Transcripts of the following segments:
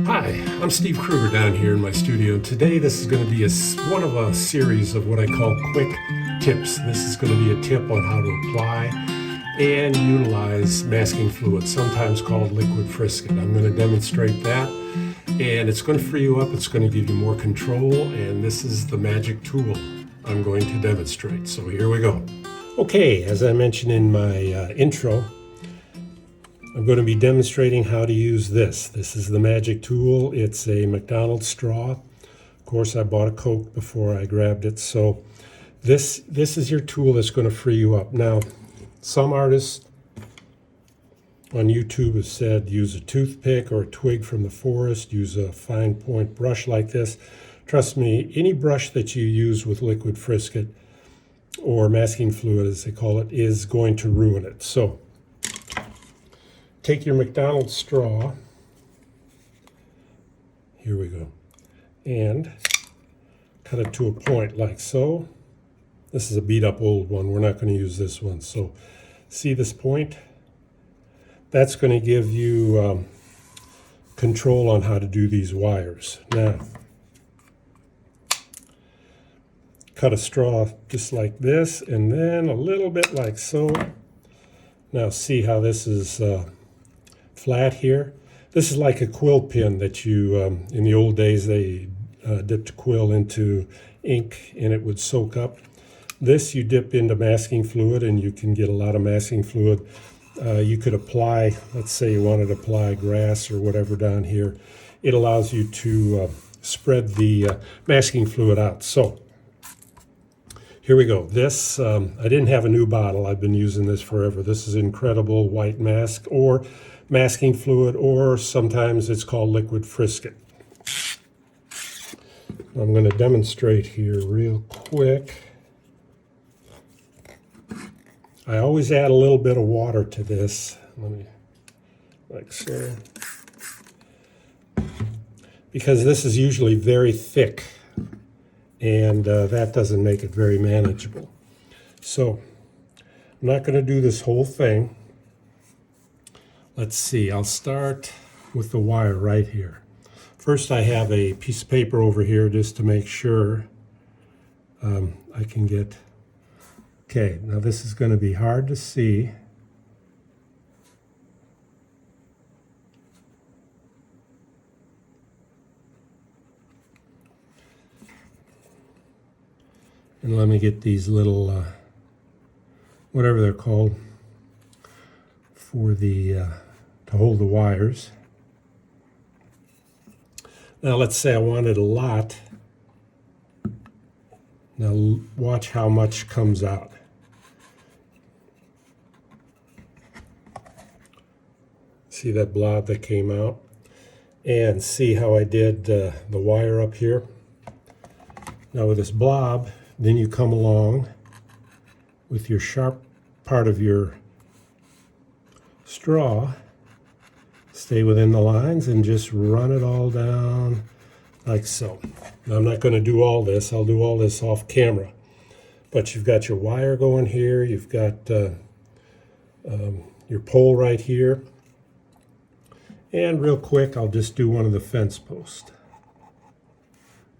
Hi, I'm Steve Kruger down here in my studio. Today this is going to be one of a series of what I call quick tips. This is going to be a tip on how to apply and utilize masking fluid, sometimes called liquid frisket. I'm going to demonstrate that, and it's going to free you up, it's going to give you more control, and this is the magic tool I'm going to demonstrate. So here we go. Okay, as I mentioned in my intro, I'm going to be demonstrating how to use this. This is the magic tool. It's a McDonald's straw. Of course, I bought a Coke before I grabbed it. So this is your tool that's going to free you up. Now, some artists on YouTube have said use a toothpick or a twig from the forest, use a fine point brush like this. Trust me, any brush that you use with liquid frisket or masking fluid, as they call it, is going to ruin it. So take your McDonald's straw, here we go, and cut it to a point like so. This is a beat up old one, we're not going to use this one. So see this point? That's going to give you control on how to do these wires. Now, cut a straw just like this, and then a little bit like so. Now see how this is flat here. This is like a quill pen that you, in the old days, they dipped quill into ink and it would soak up. This you dip into masking fluid and you can get a lot of masking fluid. You could apply, let's say you wanted to apply grass or whatever down here. It allows you to spread the masking fluid out. So here we go. This, I didn't have a new bottle. I've been using this forever. This is incredible white mask or masking fluid, or sometimes it's called liquid frisket. I'm going to demonstrate here real quick. I always add a little bit of water to this. Let me, like so. Because this is usually very thick, and that doesn't make it very manageable. So I'm not going to do this whole thing. Let's see, I'll start with the wire right here. First, I have a piece of paper over here just to make sure I can get, okay, now this is going to be hard to see. And let me get these little, whatever they're called, for the, to hold the wires. Now let's say I wanted a lot. Now watch how much comes out. See that blob that came out? And see how I did the wire up here? Now with this blob, then you come along with your sharp part of your straw, stay within the lines, and just run it all down like so. Now I'm not going to do all this. I'll do all this off camera. But you've got your wire going here. You've got your pole right here. And real quick, I'll just do one of the fence posts.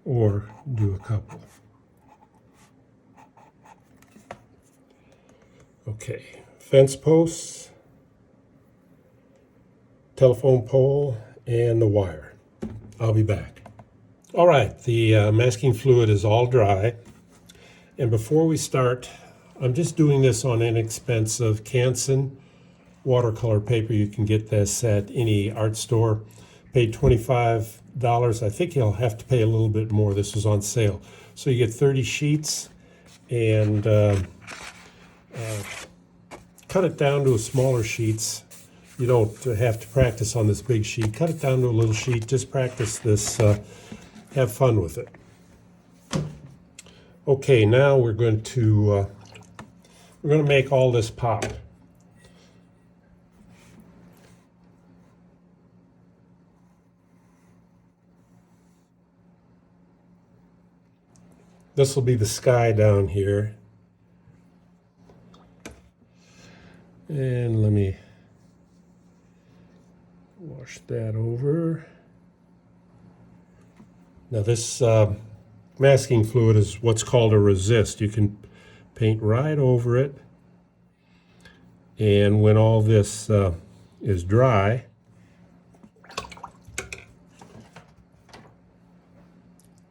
Or do a couple. Okay, fence posts, telephone pole, and the wire. I'll be back. All right, the masking fluid is all dry. And before we start, I'm just doing this on inexpensive Canson watercolor paper. You can get this at any art store. Paid $25. I think you'll have to pay a little bit more. This was on sale. So you get 30 sheets, and cut it down to smaller sheets. You don't have to practice on this big sheet. Cut it down to a little sheet. Just practice this. Have fun with it. Okay, now we're going to make all this pop. This will be the sky down here. And let me wash that over. Now this masking fluid is what's called a resist. You can paint right over it, and when all this is dry,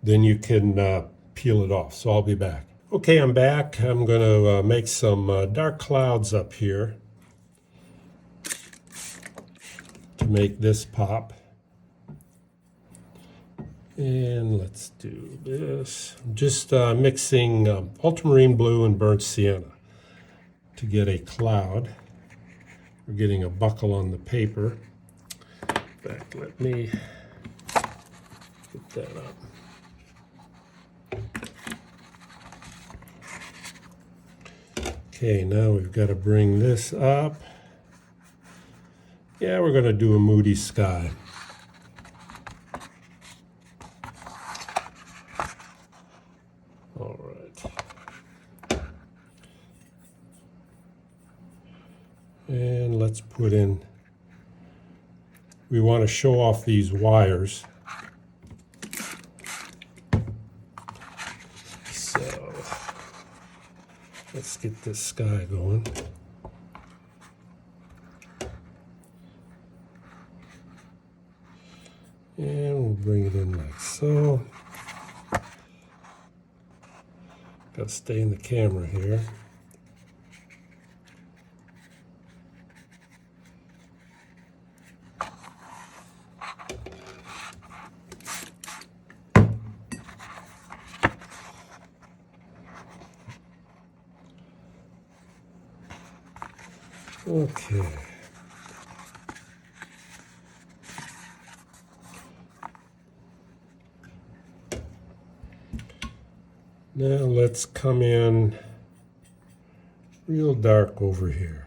then you can peel it off. So I'll be back. Okay, I'm back. I'm going to make some dark clouds up here to make this pop. And let's do this. I'm just mixing ultramarine blue and burnt sienna to get a cloud. We're getting a buckle on the paper. In fact, let me get that up. Okay, now we've got to bring this up. Yeah, we're going to do a moody sky. All right. And let's put in, we want to show off these wires. So let's get this sky going. And we'll bring it in like so. Got to stay in the camera here. Okay. Now let's come in real dark over here.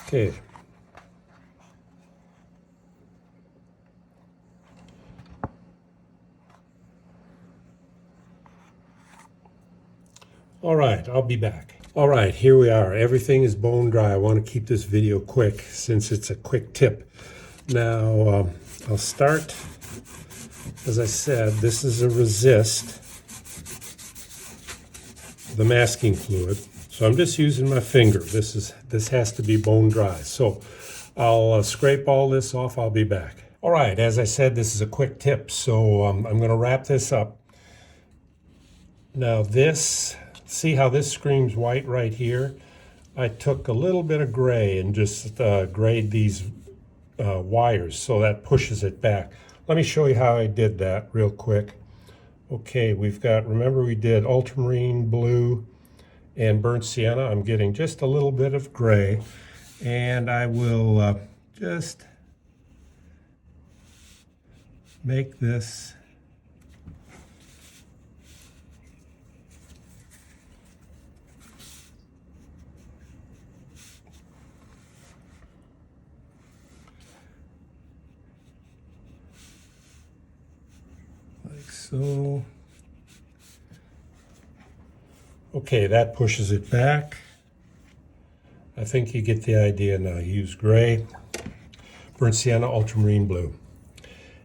Okay. All right, I'll be back. All right, here we are. Everything is bone dry. I want to keep this video quick since it's a quick tip. Now, I'll start, as I said, this is a resist, the masking fluid. So I'm just using my finger. This has to be bone dry. So I'll scrape all this off. I'll be back. All right, as I said, this is a quick tip. So I'm going to wrap this up. Now this, see how this screams white right here? I took a little bit of gray and just grayed these wires so that pushes it back. Let me show you how I did that real quick. Okay, we've got, remember we did ultramarine blue and burnt sienna. I'm getting just a little bit of gray, and I will just make this like so. Okay, that pushes it back. I think you get the idea now. Use gray, burnt sienna, ultramarine blue.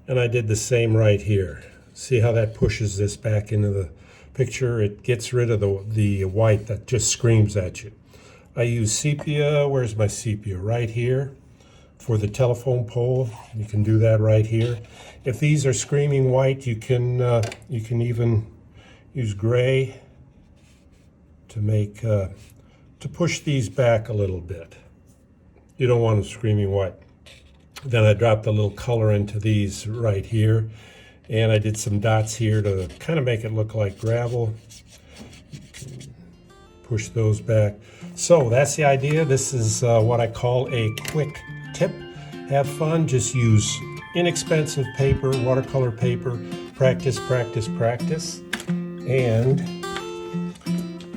And I did the same right here. See how that pushes this back into the picture? It gets rid of the white that just screams at you. I use sepia. Where's my sepia? Right here for the telephone pole. You can do that right here. If these are screaming white, you can even use gray to make to push these back a little bit. You don't want them screaming white. Then I dropped a little color into these right here, and I did some dots here to kind of make it look like gravel. Push those back. So that's the idea. This is what I call a quick tip. Have fun. Just use inexpensive paper, watercolor paper. Practice, practice, practice. And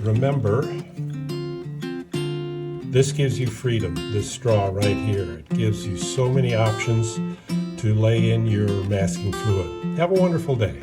remember, This gives you freedom, this straw right here. It gives you so many options to lay in your masking fluid. Have a wonderful day.